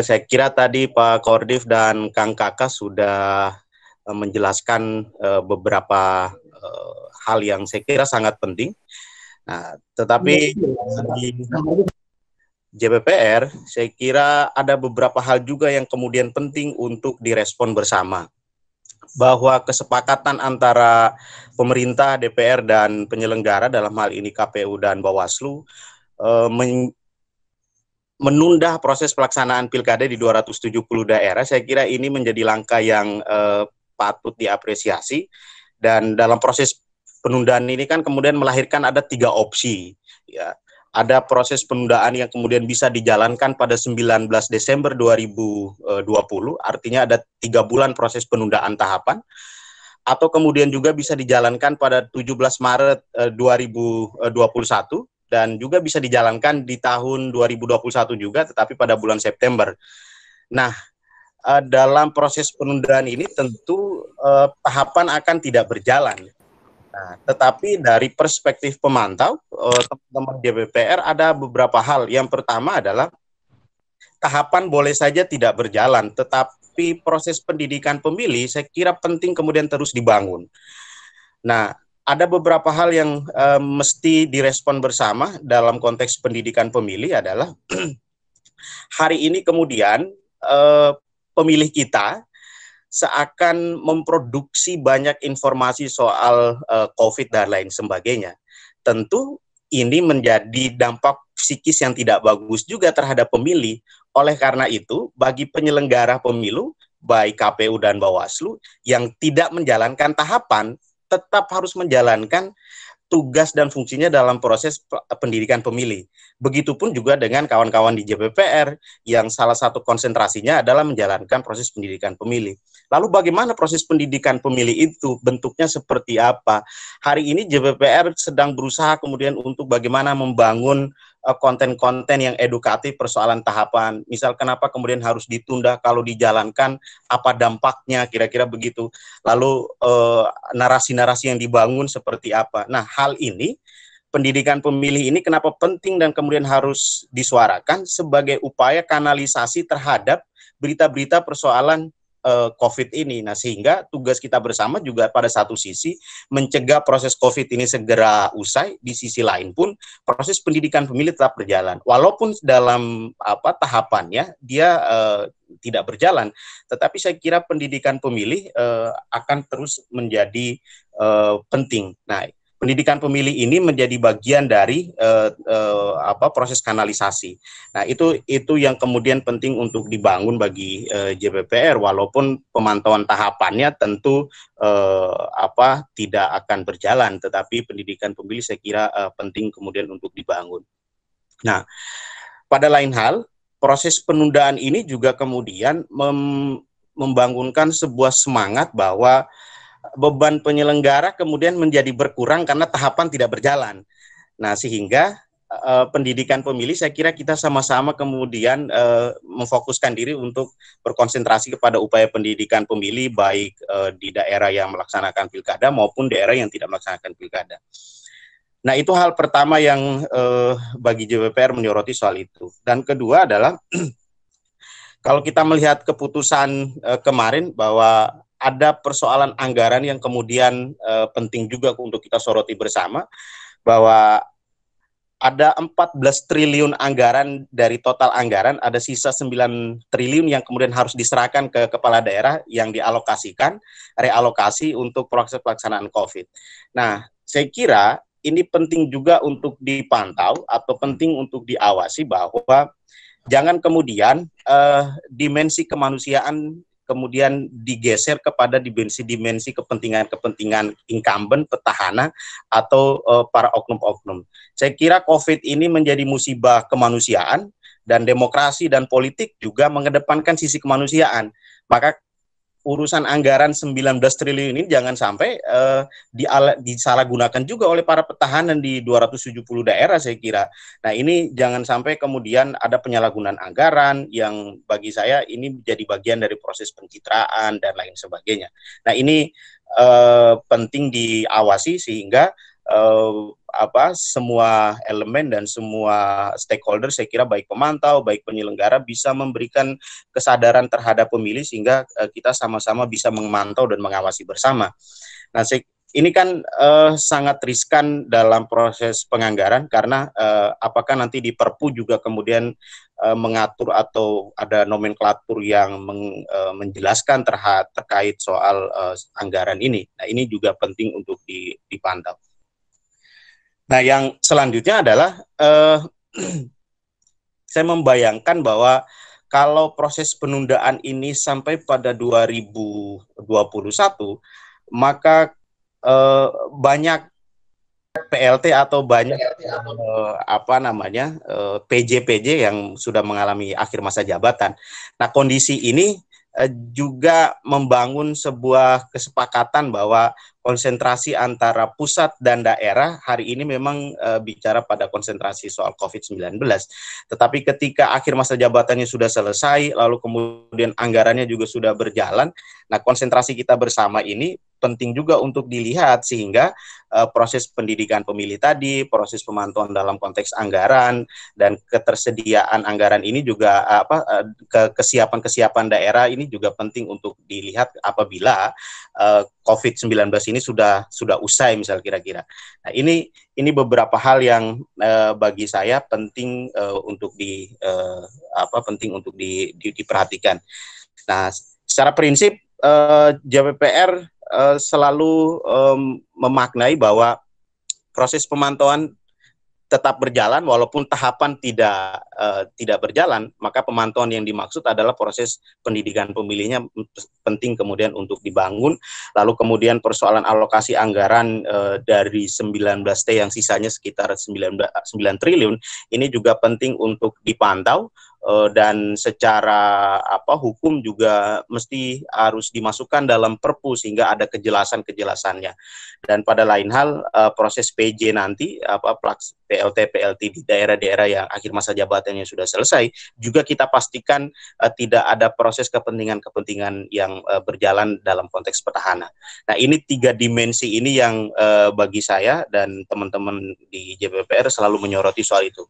Saya kira tadi Pak Kordif dan Kang Kakak sudah menjelaskan beberapa hal yang saya kira sangat penting. Nah, tetapi di JPPR, saya kira ada beberapa hal juga yang kemudian penting untuk direspon bersama. Bahwa kesepakatan antara pemerintah, DPR, dan penyelenggara dalam hal ini KPU dan Bawaslu menunda proses pelaksanaan pilkada di 270 daerah, saya kira ini menjadi langkah yang patut diapresiasi. Dan dalam proses penundaan ini kan kemudian melahirkan ada 3 opsi. Ya. Ada proses penundaan yang kemudian bisa dijalankan pada 19 Desember 2020, artinya ada 3 bulan proses penundaan tahapan, atau kemudian juga bisa dijalankan pada 17 Maret 2021, dan juga bisa dijalankan di tahun 2021 juga, tetapi pada bulan September. Nah, dalam proses penundaan ini tentu tahapan akan tidak berjalan. Nah, tetapi dari perspektif pemantau, teman-teman DPR ada beberapa hal. Yang pertama adalah tahapan boleh saja tidak berjalan, tetapi proses pendidikan pemilih saya kira penting kemudian terus dibangun. Nah, ada beberapa hal yang mesti direspon bersama dalam konteks pendidikan pemilih adalah hari ini kemudian pemilih kita seakan memproduksi banyak informasi soal COVID dan lain sebagainya. Tentu ini menjadi dampak psikis yang tidak bagus juga terhadap pemilih. Oleh karena itu, bagi penyelenggara pemilu, baik KPU dan Bawaslu, yang tidak menjalankan tahapan, tetap harus menjalankan tugas dan fungsinya dalam proses pendidikan pemilih. Begitupun juga dengan kawan-kawan di JPPR yang salah satu konsentrasinya adalah menjalankan proses pendidikan pemilih. Lalu bagaimana proses pendidikan pemilih itu? Bentuknya seperti apa? Hari ini JPPR sedang berusaha kemudian untuk bagaimana membangun konten-konten yang edukatif persoalan tahapan. Misal kenapa kemudian harus ditunda, kalau dijalankan apa dampaknya, kira-kira begitu. Lalu narasi-narasi yang dibangun seperti apa. Nah, hal ini, pendidikan pemilih ini kenapa penting dan kemudian harus disuarakan sebagai upaya kanalisasi terhadap berita-berita persoalan COVID ini. Nah, sehingga tugas kita bersama juga pada satu sisi mencegah proses COVID ini segera usai, di sisi lain pun proses pendidikan pemilih tetap berjalan. Walaupun dalam tahapannya dia tidak berjalan, tetapi saya kira pendidikan pemilih akan terus menjadi penting. Nah, pendidikan pemilih ini menjadi bagian dari proses kanalisasi. Nah, itu yang kemudian penting untuk dibangun bagi JPPR, walaupun pemantauan tahapannya tentu tidak akan berjalan, tetapi pendidikan pemilih saya kira penting kemudian untuk dibangun. Nah, pada lain hal, proses penundaan ini juga kemudian membangunkan sebuah semangat bahwa beban penyelenggara kemudian menjadi berkurang karena tahapan tidak berjalan. Nah, sehingga pendidikan pemilih saya kira kita sama-sama kemudian memfokuskan diri untuk berkonsentrasi kepada upaya pendidikan pemilih, baik di daerah yang melaksanakan pilkada maupun daerah yang tidak melaksanakan pilkada. Nah, itu hal pertama yang bagi JPPR menyoroti soal itu. Dan kedua adalah kalau kita melihat keputusan kemarin bahwa ada persoalan anggaran yang kemudian penting juga untuk kita soroti bersama, bahwa ada 14 triliun anggaran dari total anggaran, ada sisa 9 triliun yang kemudian harus diserahkan ke kepala daerah yang dialokasikan, realokasi untuk proses pelaksanaan COVID. Nah, saya kira ini penting juga untuk dipantau atau penting untuk diawasi bahwa jangan kemudian dimensi kemanusiaan kemudian digeser kepada dimensi kepentingan incumbent, petahana, atau para oknum-oknum. Saya kira COVID ini menjadi musibah kemanusiaan, dan demokrasi dan politik juga mengedepankan sisi kemanusiaan. Maka urusan anggaran 19 triliun ini jangan sampai disalahgunakan juga oleh para petahana di 270 daerah, saya kira. Nah, ini jangan sampai kemudian ada penyalahgunaan anggaran yang bagi saya ini menjadi bagian dari proses pencitraan dan lain sebagainya. Nah, ini penting diawasi sehingga semua elemen dan semua stakeholder, saya kira baik pemantau, baik penyelenggara bisa memberikan kesadaran terhadap pemilih sehingga kita sama-sama bisa memantau dan mengawasi bersama. Nah, ini kan sangat riskan dalam proses penganggaran karena apakah nanti di Perpu juga kemudian mengatur atau ada nomenklatur yang menjelaskan terkait soal anggaran ini. Nah, ini juga penting untuk dipantau. Nah, yang selanjutnya adalah saya membayangkan bahwa kalau proses penundaan ini sampai pada 2021, maka banyak PLT atau banyak PJ-PJ yang sudah mengalami akhir masa jabatan. Nah, kondisi ini juga membangun sebuah kesepakatan bahwa konsentrasi antara pusat dan daerah hari ini memang bicara pada konsentrasi soal COVID-19. Tetapi ketika akhir masa jabatannya sudah selesai, lalu kemudian anggarannya juga sudah berjalan, nah konsentrasi kita bersama ini penting juga untuk dilihat sehingga proses pendidikan pemilih tadi, proses pemantauan dalam konteks anggaran dan ketersediaan anggaran ini juga kesiapan daerah ini juga penting untuk dilihat apabila COVID-19 ini sudah usai misal kira-kira. Nah, ini beberapa hal yang bagi saya penting untuk diperhatikan. Nah, secara prinsip JPPR selalu memaknai bahwa proses pemantauan tetap berjalan walaupun tahapan tidak berjalan, maka pemantauan yang dimaksud adalah proses pendidikan pemilihnya penting kemudian untuk dibangun. Lalu kemudian persoalan alokasi anggaran dari 19T yang sisanya sekitar 9 triliun ini juga penting untuk dipantau. Dan secara hukum juga mesti harus dimasukkan dalam Perpu sehingga ada kejelasannya. Dan pada lain hal proses PJ nanti PLT di daerah-daerah yang akhir masa jabatannya sudah selesai juga kita pastikan tidak ada proses kepentingan yang berjalan dalam konteks petahana. Nah, ini 3 dimensi ini yang bagi saya dan teman-teman di JPPR selalu menyoroti soal itu.